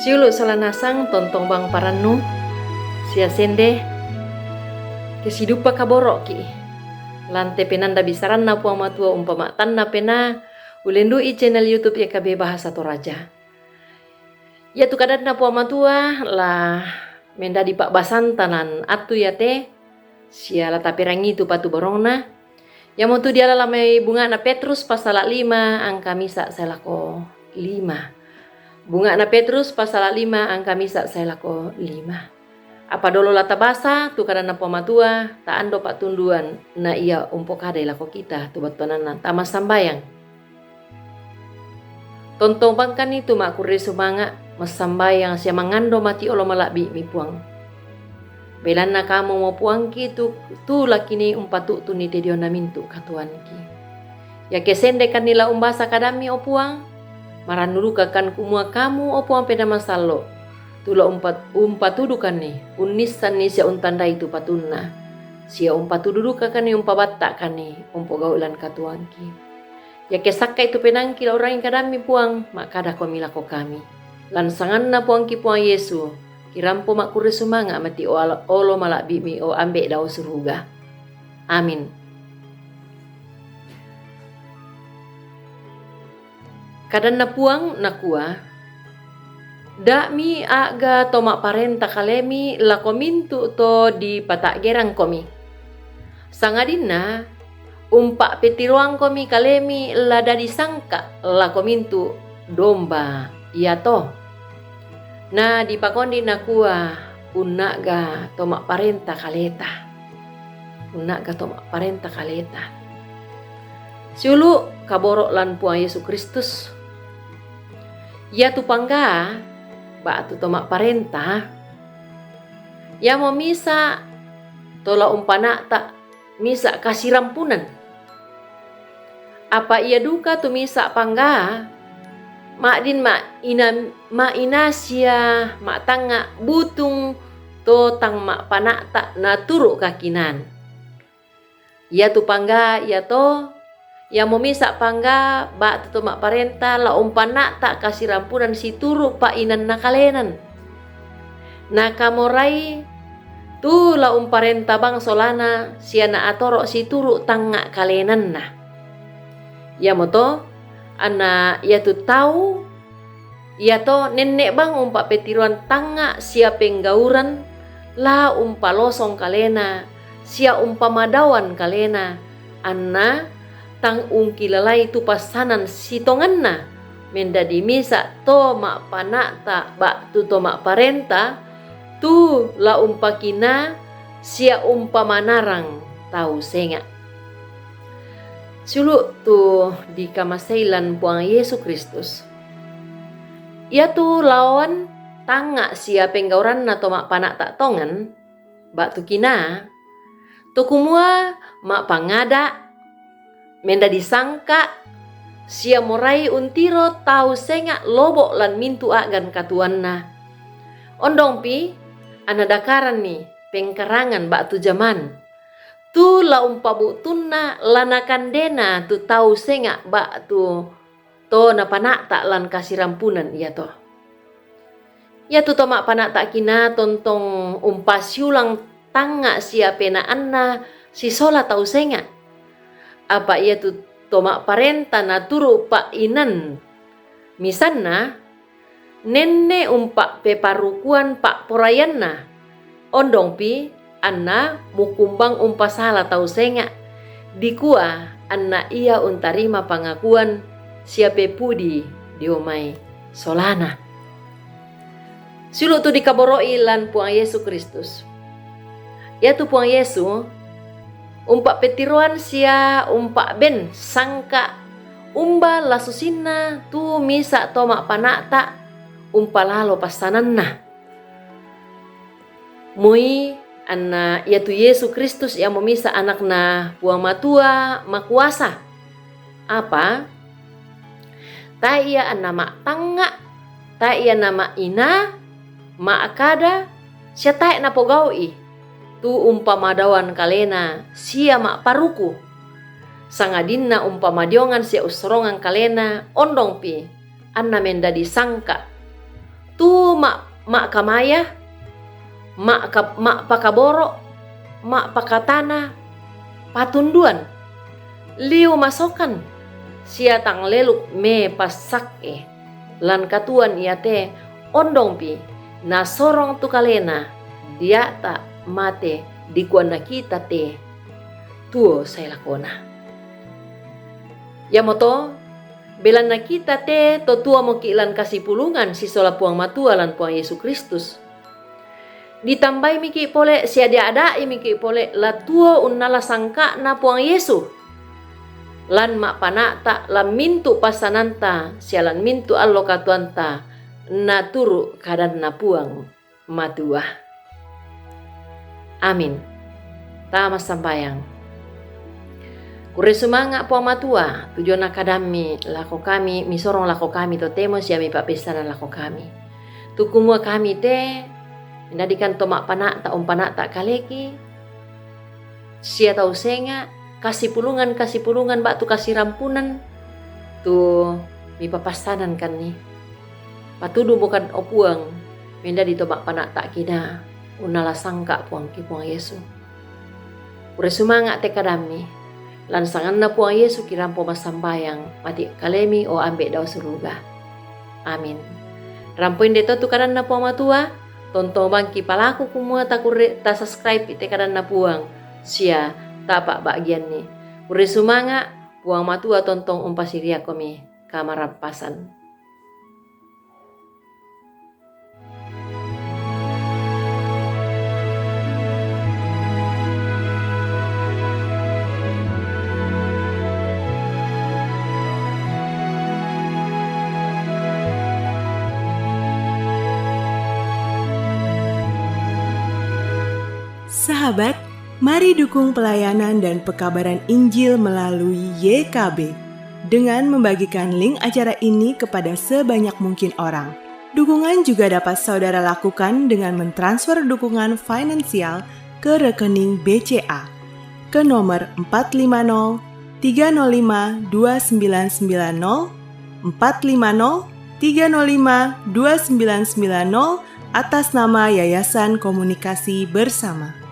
Siulu salanasang tontong bang paranu sia sende kesidupa kaborok ki lante penanda bisaran na puang matua umpama tanna pena ulendu i channel YouTube ya KB Bahasa Toraja. Ya tu kadat na puang matua lah menda di pak basantanan atu ya te sia lata perangi tu patu borongna. Ya mau tu dia lamai bunga na Petrus pasal 5 angka misa selako 5. Bunga na Petrus pasal 5 angka misa selako 5. Apa dolo lata basa tu karena pematua ta ando pak tunduan na ia umpok kade lako kita tu batuanana tamas sambayang. Tontong bangkan itu mak kurre sumanga masambayang sia mangando mati olo malakbi mi puang. Belana kamu mau puang ki tu lakini umpatu tu ni tedio na mintu katuan ki. Ya kesende kan nila umbasa kadami o puang. Maranuluka kan kumua kamu o puang peda masalo. Tula umpatudukan ni unisan ni sia untanda itu patunna. Sia umpatududuka kan ni umpabatta kan ni umpogaulan katuan ki. Ya kesaka itu penangki la orang kadami puang makada ko milako kami. Lansangan na puang ki puang Yesu. Kirampo mak kure sumanga mati olo malak bimi o ambe dao suruga. Amin. Kadan na puang na kuah. Da mi aga tomak parenta kalemi la komintu to di patak gerang komi. Sangadina umpak petiruang komi kalemi la dari sangka la komintu domba iya to. Na di pakondi na kuah unaga tomak parenta kaleta. Unaga tomak parenta kaleta. Siulu kaborok lan puang Yesus Kristus. Ya tu pangga batu tomak parenta. Ya mau misa tola umpana tak misa kasih rampunan. Apa ia duka tu misa pangga? Mak din mak ina sia mak tanga butung to tang mak panak tak na turu kakinan. Ya tu pangga ya to ya mau misa pangga bak tu mak parenta la umpana tak kasih rampunan si turu pa inan nakalenan. Na kamorai tu la umparenta bang solana sia na atoro si turu tanga kalenan na. Ya moto ana ya tu tahu ya to nenek bang umpa petiruan tanga sia penggauran la umpa losong kalena sia umpa madawan kalena anna tang ungki lalai tu pasanan sitonganna menda di misa to mak panata bak tu to mak parenta tu la umpa kina sia umpa manarang tahu senga. Sulu tu di kamasailan puang Yesus Kristus. Ia tu lawan tanga sia penggauran na tomak panak tak tongan. Bak tu kina. Tu kumua mak pangada. Menda disangka. Sia morai untiro tau sengak lobok lan mintu agan katuan na. Ondong pi. Ana dakaran ni pengkarangan bak tu zaman. Tu la umpabu tunna lanakan dena tu tau sengak bak tu to na panak tak lan kasih rampunan ya to. Ya tu tomak panak tak kina tontong umpasiulang tanga sia pena anna si sola tau sengak. Apa ia tu tomak parenta na turu pak inan. Misanna nenne umpak peparukuan pak porayanna. Ondong pi anna mukumbang umpasala tau senga dikua anna ia untarima pangakuan siape pudi diomai solana. Sulu tu dikaboroi lan puang Yesus Kristus. Ya tu puang Yesus umpak petiruan sia umpak ben sangka umba lasusina tu misa tomak panakta umpalalo pasananna. Mui anna yaitu Yesus Kristus yang memisa anak na puang matua makuasa. Apa? Ta ia nama tanga, ta ia nama ina, ma akada, sia tae na pogaui. Tu umpamadawan kalena, sia mak paruku. Sangadinna umpamadiongan sia usrongan kalena, ondong pi, anna menda disangka. Tu mak kamaya, mak pakaboro, mak pakatana, patunduan, liu masokan, sia tang leluk me pasak lan katuan ia te ondong pi na sorong tu kalena dia tak mate di kuana kita te tuo saya lakona. Ya moto belan na kita te to tua mo kilan kasipulungan si sola puang matua lan puang Yesus Kristus. Ditambai miki pole sia dia ada miki pole la tuo unnala sangka na puang Yesus. Lan mak panata lan mintu pasananta sialan mintu allo katuanta na turu kadan na puang matua. Amin. Tama sambayang. Kure sumanga puang matua tujuan akadami lako kami misorong lako kami to temo siami papesanan lako kami. Tukumua kami te nadikan to mak panata panata kaleki sia tau senga kasih pulungan bak tu kasih rampunan tu mi papasanan kan ni patudu bukan opuang menda di tobak panak tak kina unala sangka puang ki puang Yesu ure sumanga te kadami lan sanganna puang Yesu kirampo masambayang mati kalemi o ambek dau suruga. Amin. Rampoin deto tu kadanna puang matua tonto bangki palaku kumua takure ta subscribe ite kadanna puang sia tapak bagian ni. Ure sumanga puang matua tontong umpasiria komi kamarampasan. Sahabat, mari dukung pelayanan dan pekabaran Injil melalui YKB dengan membagikan link acara ini kepada sebanyak mungkin orang. Dukungan juga dapat saudara lakukan dengan mentransfer dukungan finansial ke rekening BCA ke nomor 450 305 2990 450 305 2990 atas nama Yayasan Komunikasi Bersama.